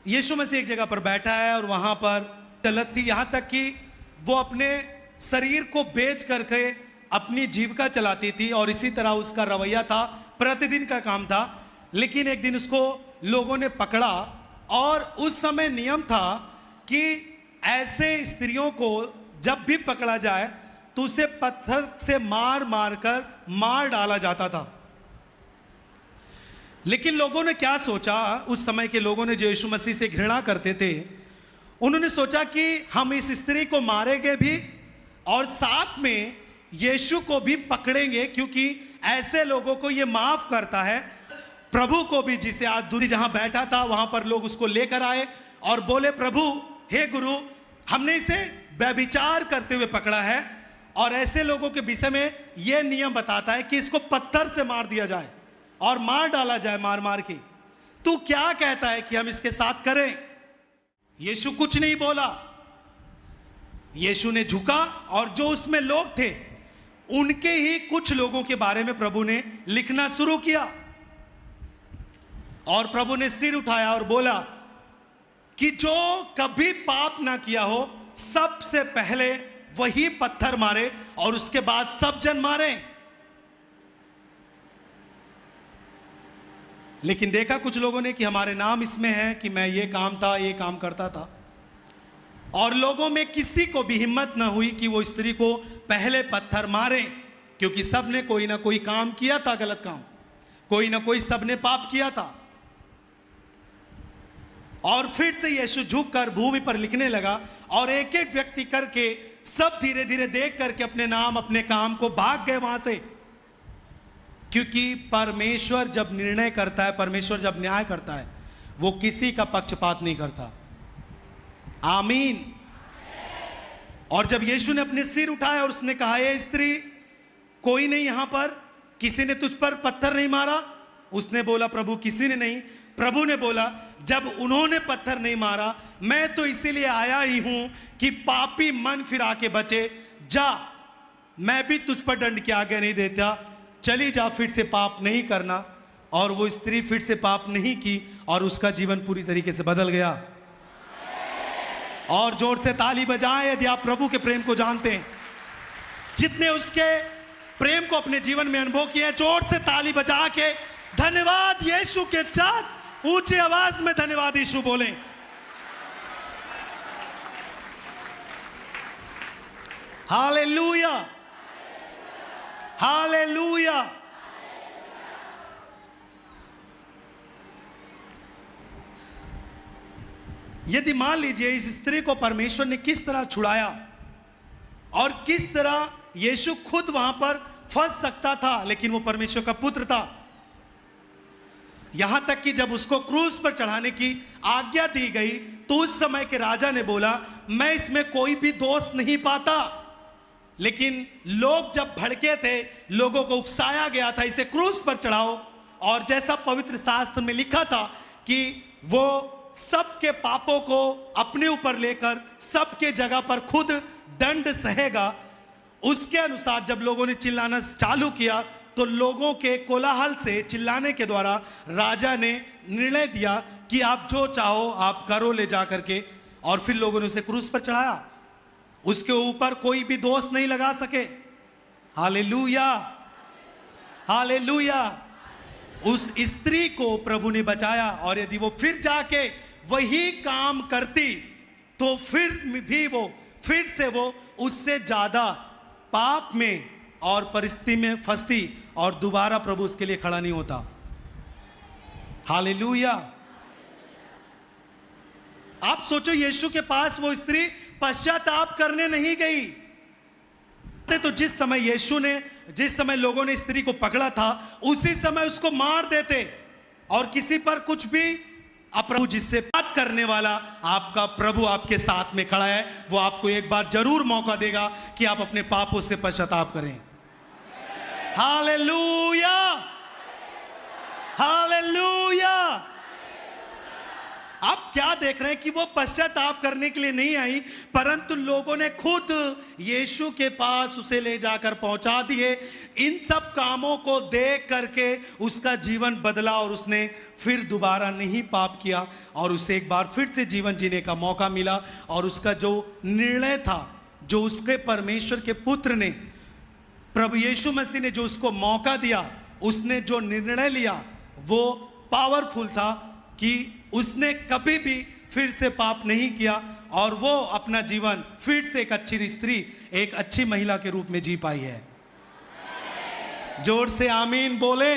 यीशु मसीह एक जगह पर बैठा है और वहां पर गलत थी, यहां तक कि वो अपने शरीर को बेच करके अपनी जीविका चलाती थी और इसी तरह उसका रवैया था, प्रतिदिन का काम था। लेकिन एक दिन उसको लोगों ने पकड़ा और उस समय नियम था कि ऐसे स्त्रियों को जब भी पकड़ा जाए तो उसे पत्थर से मार मार कर मार डाला जाता था। लेकिन लोगों ने क्या सोचा, उस समय के लोगों ने जो यीशु मसीह से घृणा करते थे, उन्होंने सोचा कि हम इस स्त्री को मारेंगे भी और साथ में यीशु को भी पकड़ेंगे, क्योंकि ऐसे लोगों को ये माफ करता है। प्रभु को भी, जिसे आज दूरी जहां बैठा था वहां पर लोग उसको लेकर आए और बोले, प्रभु, हे गुरु, हमने इसे व्यभिचार करते हुए पकड़ा है और ऐसे लोगों के विषय में यह नियम बताता है कि इसको पत्थर से मार दिया जाए और मार डाला जाए, मार मार के। तू क्या कहता है कि हम इसके साथ करें? यीशु कुछ नहीं बोला। यीशु ने झुका और जो उसमें लोग थे उनके ही कुछ लोगों के बारे में प्रभु ने लिखना शुरू किया और प्रभु ने सिर उठाया और बोला कि जो कभी पाप ना किया हो सबसे पहले वही पत्थर मारे और उसके बाद सब जन मारे। लेकिन देखा कुछ लोगों ने कि हमारे नाम इसमें है कि मैं ये काम था, ये काम करता था, और लोगों में किसी को भी हिम्मत ना हुई कि वो स्त्री को पहले पत्थर मारे, क्योंकि सब ने कोई ना कोई काम किया था, गलत काम, कोई ना कोई सबने पाप किया था। और फिर से यीशु झुककर भूमि पर लिखने लगा और एक एक व्यक्ति करके सब धीरे धीरे देख करके अपने नाम, अपने काम को भाग गए वहां से। क्योंकि परमेश्वर जब निर्णय करता है, परमेश्वर जब न्याय करता है, वो किसी का पक्षपात नहीं करता। आमीन। और जब यीशु ने अपने सिर उठाया और उसने कहा, ये स्त्री, कोई नहीं यहां पर, किसी ने तुझ पर पत्थर नहीं मारा? उसने बोला, प्रभु, किसी ने नहीं। प्रभु ने बोला, जब उन्होंने पत्थर नहीं मारा, मैं तो इसीलिए आया ही हूं कि पापी मन फिरा के बचे। जा, मैं भी तुझ पर दंड के आगे नहीं देता, चली जा, फिर से पाप नहीं करना। और वो स्त्री फिर से पाप नहीं की और उसका जीवन पूरी तरीके से बदल गया। और जोर से ताली बजाएं यदि आप प्रभु के प्रेम को जानते हैं। जितने उसके प्रेम को अपने जीवन में अनुभव किए, जोर से ताली बजा के धन्यवाद यीशु के साथ ऊंची आवाज में धन्यवाद यीशु बोलें। Hallelujah, hallelujah. यदि मान लीजिए इस स्त्री को परमेश्वर ने किस तरह छुड़ाया और किस तरह यीशु खुद वहां पर फंस सकता था, लेकिन वो परमेश्वर का पुत्र था। यहां तक कि जब उसको क्रूस पर चढ़ाने की आज्ञा दी गई तो उस समय के राजा ने बोला, मैं इसमें कोई भी दोष नहीं पाता। लेकिन लोग जब भड़के थे, लोगों को उकसाया गया था, इसे क्रूस पर चढ़ाओ। और जैसा पवित्र शास्त्र में लिखा था कि वो सबके पापों को अपने ऊपर लेकर सबके जगह पर खुद दंड सहेगा, उसके अनुसार जब लोगों ने चिल्लाना चालू किया तो लोगों के कोलाहल से, चिल्लाने के द्वारा राजा ने निर्णय दिया कि आप जो चाहो आप करो ले जा करके। और फिर लोगों ने उसे क्रूस पर चढ़ाया। उसके ऊपर कोई भी दोष नहीं लगा सके। Hallelujah, hallelujah. उस स्त्री को प्रभु ने बचाया और यदि वो फिर जाके वही काम करती तो फिर से वो उससे ज्यादा पाप में और परिस्थिति में फंसती और दोबारा प्रभु उसके लिए खड़ा नहीं होता। हालेलुया। आप सोचो, यीशु के पास वो स्त्री पश्चाताप करने नहीं गई। तो जिस समय लोगों ने स्त्री को पकड़ा था, उसी समय उसको मार देते और किसी पर कुछ भी। प्रभु जिससे बात करने वाला आपका प्रभु आपके साथ में खड़ा है, वो आपको एक बार जरूर मौका देगा कि आप अपने पापों से पश्चाताप करें। Hallelujah, hallelujah. आप क्या देख रहे हैं कि वो पश्चाताप करने के लिए नहीं आई, परंतु लोगों ने खुद यीशु के पास उसे ले जाकर पहुंचा दिए। इन सब कामों को देख करके उसका जीवन बदला और उसने फिर दोबारा नहीं पाप किया और उसे एक बार फिर से जीवन जीने का मौका मिला। और उसका जो निर्णय था, जो उसके परमेश्वर के पुत्र ने, प्रभु यीशु मसीह ने जो उसको मौका दिया, उसने जो निर्णय लिया वो पावरफुल था कि उसने कभी भी फिर से पाप नहीं किया और वो अपना जीवन फिर से एक अच्छी स्त्री, एक अच्छी महिला के रूप में जी पाई है। जोर से आमीन बोले।